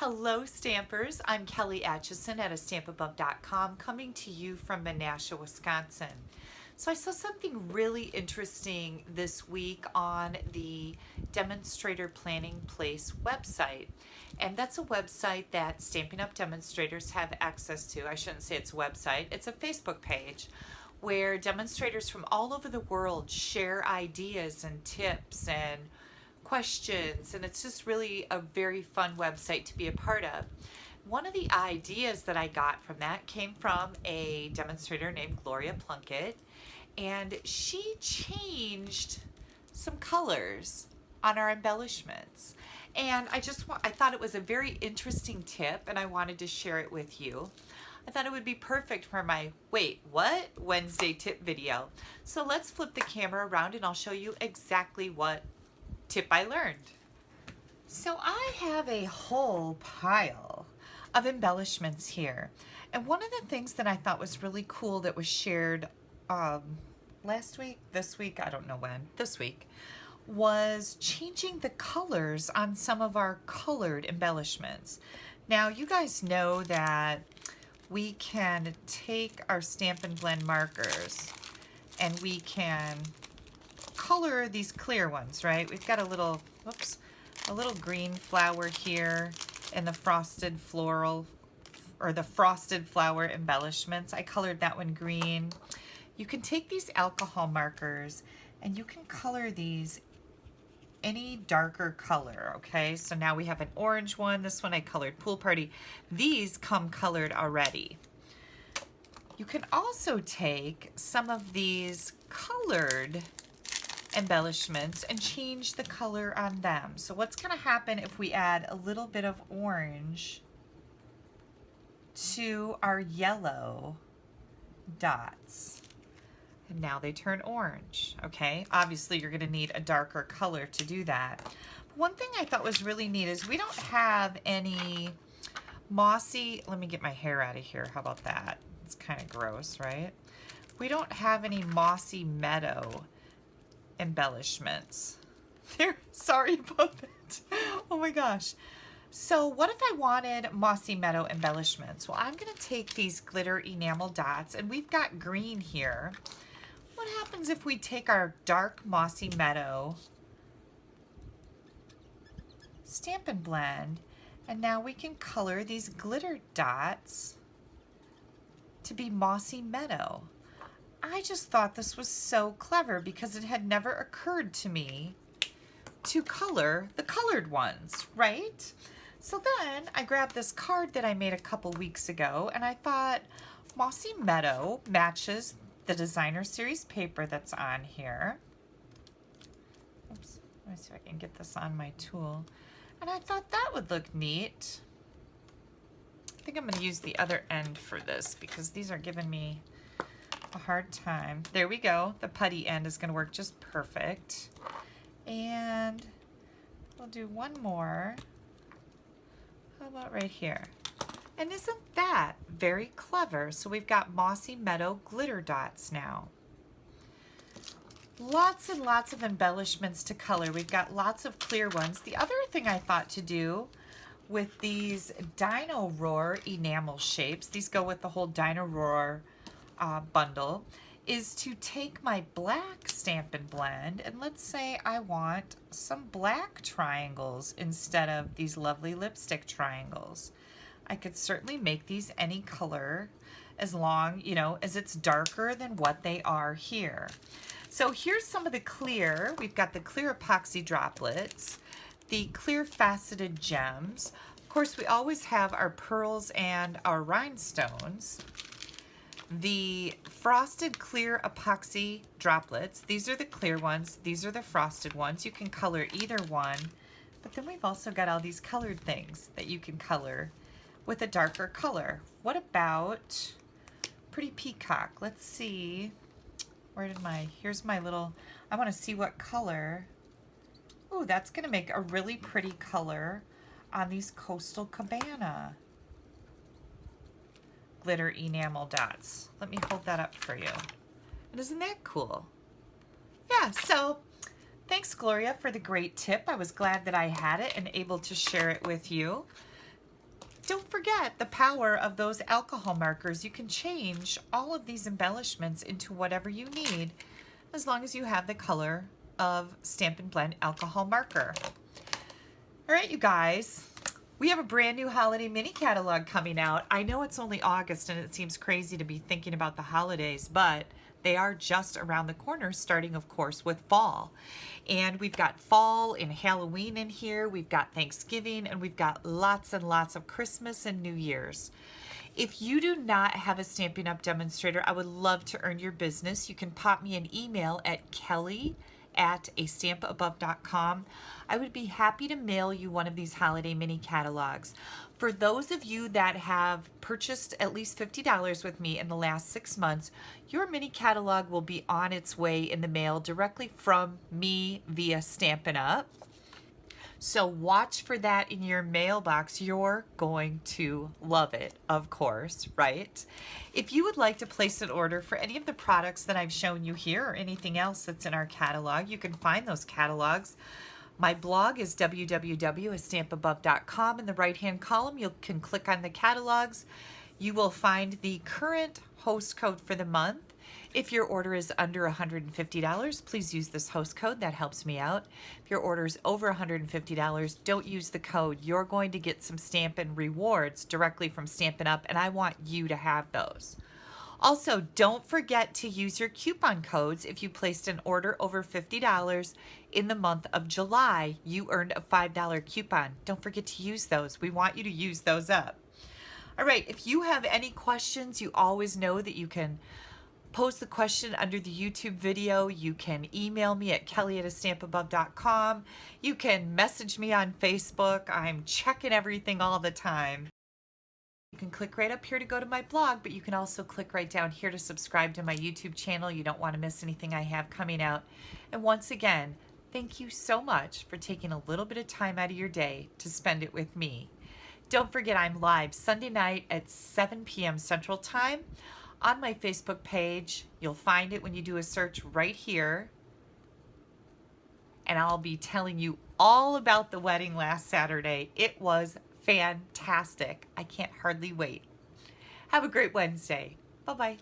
Hello Stampers, I'm Kelly Acheson at stampingup.com coming to you from Menasha, Wisconsin. So I saw something really interesting this week on the Demonstrator Planning Place website. And that's a website that Stampin' Up! Demonstrators have access to. I shouldn't say it's a website, it's a Facebook page where demonstrators from all over the world share ideas and tips and questions, and it's just really a very fun website to be a part of. One of the ideas that I got from that came from a demonstrator named Gloria Plunkett, and she changed some colors on our embellishments. And I thought it was a very interesting tip, and I wanted to share it with you. I thought it would be perfect for my Wait, what? Wednesday tip video. So let's flip the camera around and I'll show you exactly what tip I learned. So I have a whole pile of embellishments here. And one of the things that I thought was really cool that was shared last week, this week, I don't know when, this week, was changing the colors on some of our colored embellishments. Now you guys know that we can take our Stampin' Blend markers and we can color these clear ones, right? We've got a little, a little green flower here in the frosted floral, or the frosted flower embellishments. I colored that one green. You can take these alcohol markers and you can color these any darker color, okay? So now we have an orange one. This one I colored Pool Party. These come colored already. You can also take some of these colored embellishments and change the color on them. So what's going to happen if we add a little bit of orange to our yellow dots? And now they turn orange, okay? Obviously you're going to need a darker color to do that. But one thing I thought was really neat is we don't have any mossy, let me get my hair out of here, how about that? It's kind of gross, right? We don't have any mossy meadow embellishments. Sorry about that. Oh my gosh. So what if I wanted mossy meadow embellishments? Well, I'm going to take these glitter enamel dots, and we've got green here. What happens if we take our dark mossy meadow Stampin' Blend, and now we can color these glitter dots to be mossy meadow? I just thought this was so clever because it had never occurred to me to color the colored ones, right? So then I grabbed this card that I made a couple weeks ago, and I thought mossy meadow matches the designer series paper that's on here. Oops, let me see if I can get this on my tool. And I thought that would look neat. I think I'm going to use the other end for this because these are giving me a hard time. There we go. The putty end is going to work just perfect. And we'll do one more. How about right here? And isn't that very clever? So we've got mossy meadow glitter dots now. Lots and lots of embellishments to color. We've got lots of clear ones. The other thing I thought to do with these Dino Roar enamel shapes, these go with the whole Dino Roar bundle, is to take my black Stampin' Blend, and let's say I want some black triangles instead of these lovely lipstick triangles. I could certainly make these any color as long, as it's darker than what they are here. So here's some of the clear. We've got the clear epoxy droplets, the clear faceted gems. Of course, we always have our pearls and our rhinestones. The frosted clear epoxy droplets. These are the clear ones. These are the frosted ones. You can color either one. But then we've also got all these colored things that you can color with a darker color. What about Pretty Peacock? Let's see. Here's my little, I want to see what color. Oh, that's going to make a really pretty color on these Coastal Cabana glitter enamel dots. Let me hold that up for you. And isn't that cool? Yeah, so thanks, Gloria, for the great tip. I was glad that I had it and able to share it with you. don't forget the power of those alcohol markers. You can change all of these embellishments into whatever you need as long as you have the color of Stampin' Blend alcohol marker. All right, you guys, we have a brand new holiday mini catalog coming out. I know it's only August and it seems crazy to be thinking about the holidays, but they are just around the corner, starting, of course, with fall. And we've got fall and Halloween in here. We've got Thanksgiving, and we've got lots and lots of Christmas and New Year's. If you do not have a Stampin' Up! Demonstrator, I would love to earn your business. You can pop me an email at kelly@astampabove.com. I would be happy to mail you one of these holiday mini catalogs. For those of you that have purchased at least $50 with me in the last 6 months, your mini catalog will be on its way in the mail directly from me via Stampin' Up. So watch for that in your mailbox. You're going to love it, of course, right? If you would like to place an order for any of the products that I've shown you here or anything else that's in our catalog, you can find those catalogs. My blog is www.astampabove.com. In the right-hand column, you can click on the catalogs. You will find the current host code for the month. If your order is under $150, please use this host code. That helps me out. If your order is over $150, don't use the code. You're going to get some Stampin' rewards directly from Stampin' Up, and I want you to have those. Also, don't forget to use your coupon codes. If you placed an order over $50 in the month of July, you earned a $5 coupon. Don't forget to use those. We want you to use those up. All right, if you have any questions, you always know that you can post the question under the YouTube video. You can email me at kelly@astampabove.com. You can message me on Facebook. I'm checking everything all the time. You can click right up here to go to my blog, but you can also click right down here to subscribe to my YouTube channel. You don't want to miss anything I have coming out. And once again, thank you so much for taking a little bit of time out of your day to spend it with me. Don't forget, I'm live Sunday night at 7 p.m. Central Time on my Facebook page. You'll find it when you do a search right here. And I'll be telling you all about the wedding last Saturday. It was fantastic. I can't hardly wait. Have a great Wednesday. Bye-bye.